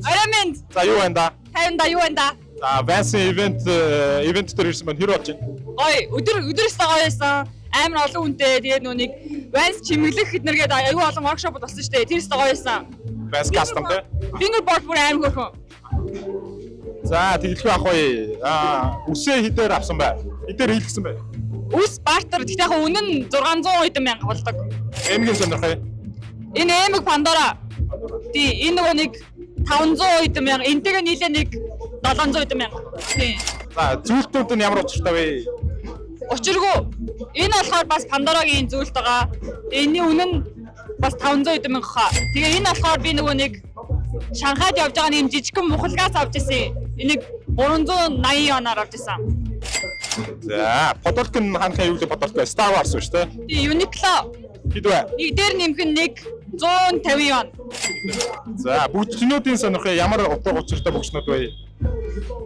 Арамент. За юу байна да? Тайван юу байна да? За Vans event дээр ирсэн байна. Хэр болж байна? Гоё. Өдрөөс гоё байсан. Амар олон хүнтэй. Тэгээд нүг Vans чимэглэх хэднэргээд аюу олон workshop болсон шүү дээ. Тэр өстө гоё байсан. Vans custom те. Fingerboard бүр амар хөрхөн. За тэгэлгүй ах бай. Үсээ хідээр авсан бай. Хідээр хийлгсэн бай. Үс бартер. Тэгтээ яг үнэн 600 хэдэн мянга болдог. Эмгийн сонирхоо. Энэ эмэг Pandora. Тий, энэ нэг 500 хэдэн мянга. Энтэйгээ нийлээ нэг 700 хэдэн мянга. Тий. За зүйлтүүд нь ямар учиртай вэ? Учиргүй. Энэ болохоор бас Pandora-гийн зүйлт байгаа. Энэний үнэ нь бас 500 хэдэн мянга хаа. Тэгээ энэ болохоор би нэг Шанхайд явж байгаа нэг жижигхэн мухалгаас авч ирсэн. Энийг 380 оноор авч ирсэн. За, подолк нь хаанхаа юу гэдэг подолк вэ? Star Wars шүү дээ. Тий, Uniqlo. Хэд вэ? Нэг дээр нэмэх нь 150 он. За, бүгжнүүдийн сонирхоо ямар утга учиртай бүгжнүүд вэ?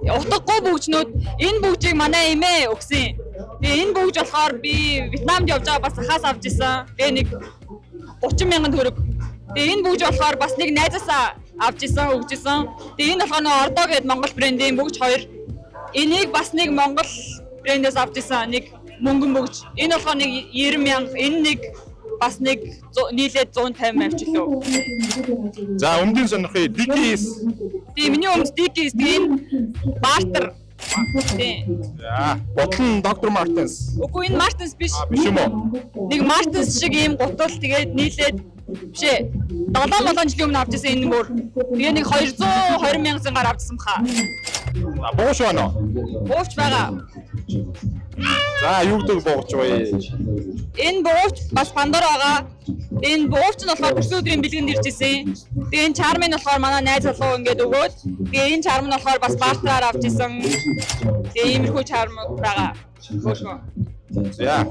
Утгагүй бүгжнүүд. Энэ бүгжийг манай эмээ өгсөн. Тэгээ энэ бүгж болохоор би Вьетнамд явж байгаа бас хаас авч ирсэн. Тэгээ нэг 30 мянган төгрөг. Тэгээ энэ бүгж болохоор бас нэг найзаасаа авч ирсэн, өгч ирсэн. Тэгээ энэ болохоор нэг Ордоо гэдэг Монгол брендийн бүгж хоёр. Энийг бас нэг Монгол брендээс авч ирсэн. Нэг мөнгөн бүгж. Энэ болохоор нэг 90 мянга. Энэ нэг бас нэг нийлээд 150 авчлаа. За, өмдийн сонирхоо Dickies. Тийм, миний өмд Dickies. Энэ Barter. Тийм. За, бодлон Dr. Martens. Үгүй энэ Martens биш. Биш юм уу? Нэг Martens шиг ийм гутал тэгээд нийлээд бишээ 7 жилийн өмнө авчихсан энэ мөр. Тэгээ нэг 220 мянгаар авчихсан баха. За, бууш байна уу? Бууч байгаа. За, юу гэдэг бууч вэ? Энэ бууч бас Pandora байгаа. Энэ бууч нь болохоор өсвөр өдрийн бэлгэнд иржсэн. Тэгээ энэ charm нь болохоор манай найз залуу ингээд өгөөд. Тэгээ энэ charm нь болохоор бас Barter-аар авчихсан. Тэгээ иймэрхүү charm байгаа. Хөөхөө. За,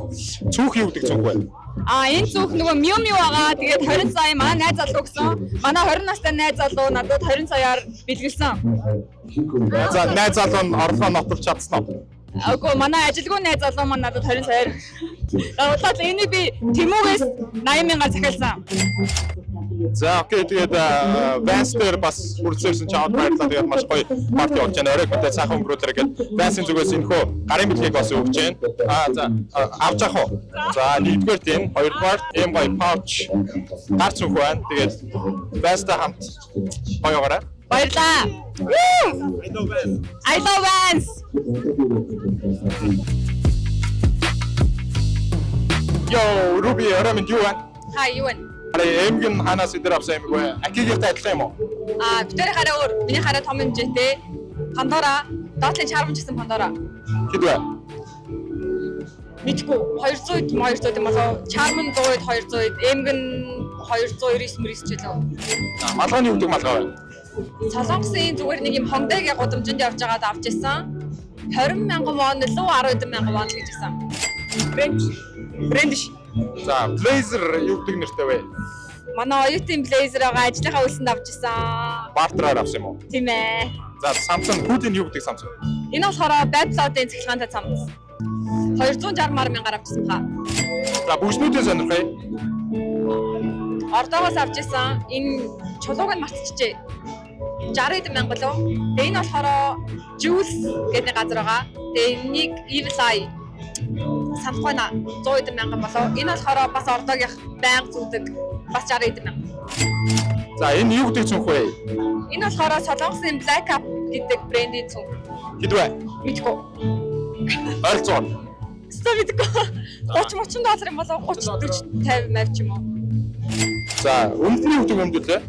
цүөх юу гэдэг цүөх вэ? Энэ цүөх нөгөө Miu Miu байгаа. Тэгээд 20 сая манай найз залуу өгсөн. Манай 20 настай найз залуу надад 20 саяар бэлгэлсэн. За, найз залуу нь орлогоо нотолж чадсан уу? Үгүй манай ажилгүй найз залуу маань надад 20 саяар. Гавлаад энийг би Тэмүүгээс 80 мянгаар захиалсан. За, окей, тэгээд Vans дээр бас үргэлжлүүлсэн чамд баярлалаа. Тэгээд маш гоё парти болж байна. Орой хөтэ цаахан өнгөрүүлээрэй гэд Vans-ийн зүгээс энэхүү гарын бэлгийг бас өгч байна. За, авч явах уу? За, нэгдүгээр тийм, хоёрдугаар ийм гоё pouch гарч өгөх байна. Тэгээд Vans-тай хамт гоёгоорой. Баярлаа. I love Vans. Yo, Ruby, орой минь юу байна? Юу вэ? Эмгэн ханаас эдэр авсан юм гээ. Акигийнхтай адилхан юм уу? Бид тэр хараа өөр. Миний хараа том хэмжээтэй. Pandora, доотлын charm гэсэн Pandora. Хэд вэ? Мэдгүй 200 юм болоо. Charm нь 100, эмгэн 299 ч лөө. Малгайны юу гэдэг малгай вэ? Солонгосын зүгээр нэг юм хонгойгийн гудамжинд явж байгаад авч ирсэн. 20 мянган вон лөө 10 мянган вон гэж ирсэн. Брэнд. За, Blazer юу гэдэг нэртэй вэ? Манай оюутын Blazer байгаа ажлынхаа үлсэнд авч ирсэн. Barter-аар авсан юм уу? Тийм ээ. За, Samsung Hood-ийн юу гэдэг Samsung? Энэ болохоор Babylon-ийн цахилгаантай цамц. 260 мянгаар авчихсан баа. За, бүгжнүүдийн сонирхоо. Ордоогоос авч ирсэн. Энэ чулууг нь мартчихжээ. 60 мянга лөө. Тэгээ энэ болохоор Jules гэдэг нэг газар байгаа. Тэгээ энийг Evil Eye санахгүй на 100 мянган болоо. Энэ болохоор бас ордоогийнх байнга зүгдэг. Бас 60 мянга. За, энэ юу гэдэг цүнх вэ? Энэ болохоор Солонгосын Black Up гэдэг брендийн цүнх. Хэд вэ? Мэдгүй. Ойролцоо. Эсвэл мэдгүй. 30 $30 юм болоо 30 40 50 мав ч юм уу. За, өмдний юу гэдэг өмд үлээ?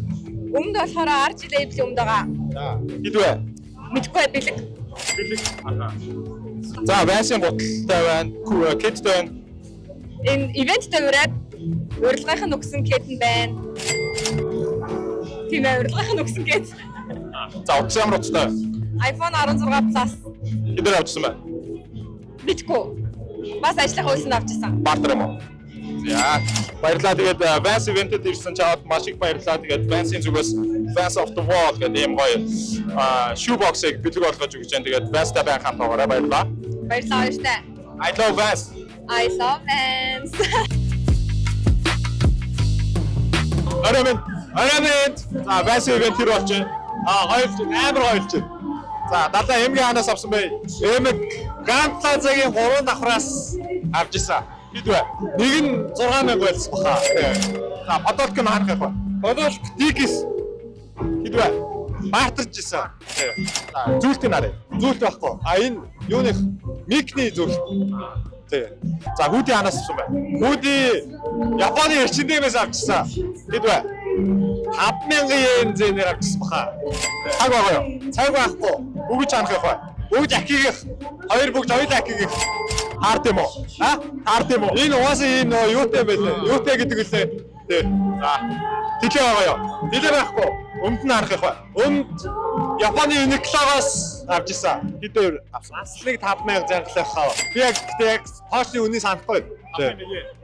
Өмд болохоор RG label өмд байгаа. За, хэд вэ? Мэдгүй бэлэг. За, Vans-ийн гуталтай байна, Kate-тэй байна. Энэ ивенттэй ураад урилгын өгсөн Kate нь байна. Тийм ээ, урилгын өгсөн Kate. За, утас ямар утастай? iPhone 16 Plus. Хэдээр авчихсан бэ? Мэдгүй. Бас ажлынхаа үлсэнд авчихсан. Barter юм уу? За, баярлалаа. Тэгээд Vans event-д ирсэн чамд маш их баярлалаа. Тэгээд Vans-ийн зүгээс Vans of the Wall гэдэг юм гоё shoe box-ыг бэлэг болгож өгч जैन. Тэгээд Vans-тай байн хамт байгаарай. Баярлалаа. Баярлалаа баяртай. I love Vans. I love Vans. Арамын. За, Vans event хэр болж байна? 2 жил амар 2 жил. За далаа эмгийн ханаас авсан бай. Эмэг Grand Plaza-гийн 3 давхраас авч исэн. Хэд вэ? Нэг нь 6000 байлс баха. За Подолк нь харах байх. Подолк Дикис хэд вэ? Бартарч исэн. За зүйлт нь харъя. Зүйлт байхгүй. Энэ юуны микний зүйл. Тий. За хүүдийн ханаас авсан бай. Хүүдийн Японы эрчимдээс авчихсан. Хэд вэ? 5000 yen зэнээр авчихсан баха. Цаг байгаа юу? Цаг байхгүй. Бүгд ханах байх. Бүгд ахигийнх. Хоёр бүгд хоёулаа ахигийнх. Хаард юм уу? Хаард юм уу? Энэ угаасаа энэ юутай байлаа. Юутай гэдэг үлээ. Тий. За. Тэлээ байгаа юу? Тэлээ байхгүй. Өмд нь харах байх. Өмд Японы Uniqlo-гоос авч исэн. Хэдээр авсан? Аслыг 5000 заргалах хаа. Би яг поошны үнийг санахгүй.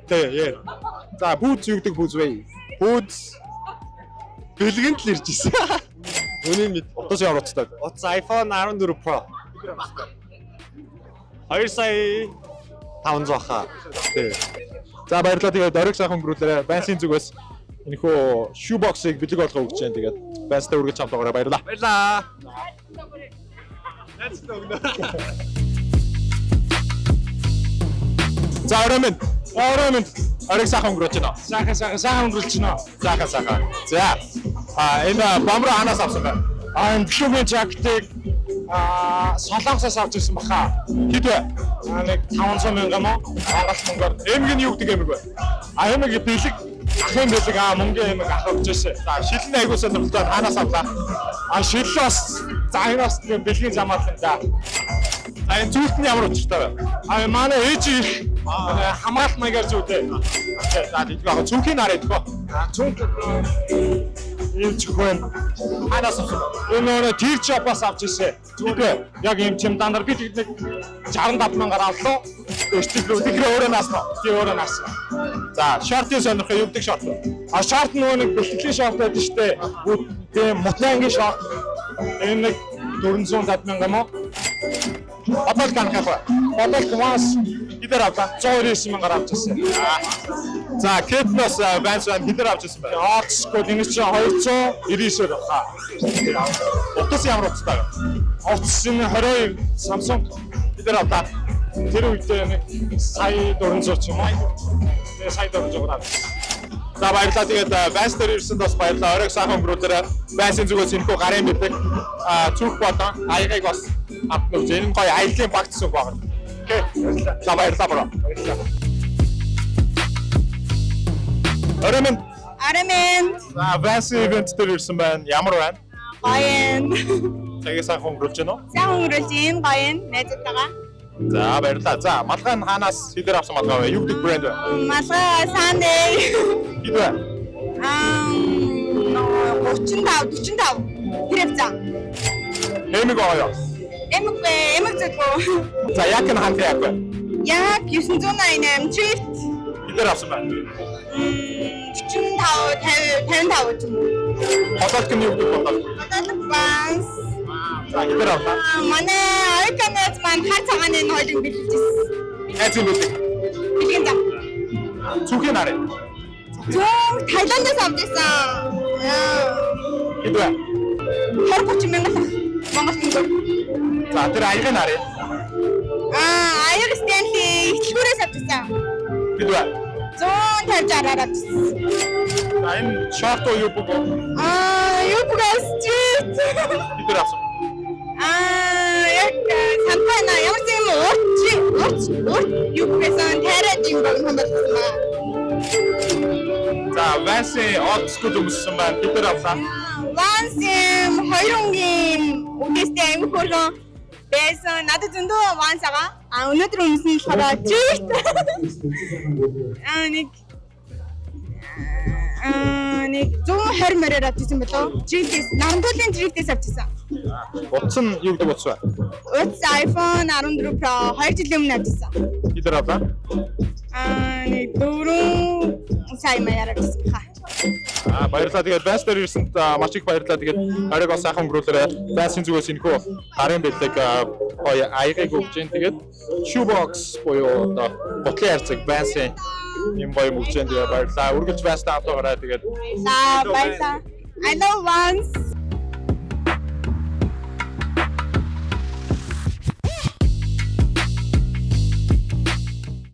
Тий. За бүүз югдэг бүүз вэ? Бүүз бэлгэнд л ирж исэн. Үнийн мэд утас явуулцдаг. Утас iPhone 14 Pro. 2 сая 500 хаа. Тий. За баярлалаа. Тэгээд ориг сайхан өнгөрүүлээрэ. Бансын зүгээс энэхүү shoebox-ыг бэлэг болгоо өгч जैन. Тэгээд банстаа үргэж хамтаагаараа баярлалаа. Баярлалаа. Let's go. За орой ориг сайхан өнгөрөөж байна. Сайхан өнгөрүүлж байна. Сайхан. За. Энэ бомбро ханаас авсан байна. Энэ бишүүгийн жактыг Солонгосоос авч ирсэн баха. Хэд вэ? Нэг 500,000 юм уу? Монголд мөнгөөр. Эмэг нь юу гэдэг эмэг вэ? Эмэг бэлэг ахын бэлэг мөнгөний эмэг ах өгч шээ. За шилэн айгуу сонирхолтой ханаас авлаа. Шил бас за энэ бас бэлгийн замаалсан да. Энэ зүйлт нь ямар учиртай вэ? Манай ээж их хамгаалт маягаар зүйтэй. За тийм яг цүнхийн нараа идэх. Цүнх ийм чөхөн ханаас авсан. Энэ тэр чопоос авч ирсэн. Зүгөө яг ийм чимданаар би нэг 67,000-аар авлаа. Өөртөө өөрөө наасан. Би өөрөө наасан. За шортын сонирхоо юу гэдэг шорт вэ? Шорт нөгөө нэг бэлтгэлийн шорт байдаг шүү дээ. Тийм Мотлангийн шорт. Энэ нэг 450,000 юм уу? Подолк анхаа ба. Подолк вас хидэр авлаа. 129,000-аар авч ирсэн. За Кетнос бансан хидэр авч ирсэн байна. Оксгол энэ чинь 299-ээр аваа. Утас ямар утастай вэ? Утас нь 22 Samsung хидэр авлаа. Тэр үедээ нэг сая 400 ч юм уу. Тэгээ сая 400-аар авсан. За баярлалаа. Тэгээд банстер ирсэнд бас баярлалаа. Оройг сайхан өнгөрүүлээрэ. Бансын зүгээс энэхүү гарын бэлэг цүнх болон аягыг бас авт нүж. Энэ гоё аялын багц зүг байна. Окей. За баярлалаа бро. Баярлалаа. Аремэн. За бансын ивент дээр ирсэн байна. Ямар байна? Гоён. Тэгээ сайхан өнгөрүүлж байна уу? Сайхан өнгөрүүлж юм гоён. Найзтайгаа. За баярлалаа. За малгай нь ханаас хидэр авсан малгай вэ? Юу гэдэг брэнд вэ? Малгай Sunday. Хэд вэ? 45 тэр хэвцаа. Эмэг гоё. Эмэг зөвхөн. За яг нь хантай яг вэ? Яг 988 Drift. Хидэр авсан байна. 45 55 ч юм уу. Подолк нь юу гэдэг бодол? Подолк банс. За хидэр авлаа. Манай Ариканаас маань хар цагааны хоолыг бэлгэлжсэн. Яаж юм бэ? Бэлгэн зам. Цүнхийн нараа. Зүүн Таиландаас авч ирсэн. Хэд вэ? 20-30,000 Монгол төгрөг. За тэр аягын нараа. Аяг Стэнли ихлгүүрээс авч ирсэн. Хэд вэ? 150-60-аар авч ирсэн. За энэ шорт уу юу бүг? Юу бүгээс Street. Хидэр авсан. Яг сампана ямар ч юм урт юу бүгээс тараад юм баг хамбалсан. За Ванси old school өмссөн байна. Хидэр авсан. Ванси 2 өнгийн үгээстэй аймаг хөргөн байсан. Надад зөндөө вансага. Өнөөдөр өмсөн болохоор Street. Нэг 120 мороор авчихсан болоо. Drift-ээс Нарантуулын Drift-ээс авчихсан. Утас нь юу гэдэг утас вэ? Утас iPhone 14 Pro 2 жилийн өмнө авчихсан. Хидэр авсан. Нэг 4 сая маягаар авчихсан хаа. Баярлалаа. Тэгээд банстер ирсэнд маш их баярлалаа. Тэгээд оройг бас сайхан өнгөрүүлээрэ. Бансын зүгээс энэхүү гарын бэлэг гоё аягыг өгч जैन. Тэгээд shoebox буюу одоо ботлын харьцаг бансын юм гоё өгч जैन. Тэгээд баярлалаа. Үргэлж банстаа автоогаараа тэгээд За баярлалаа. I love Vans.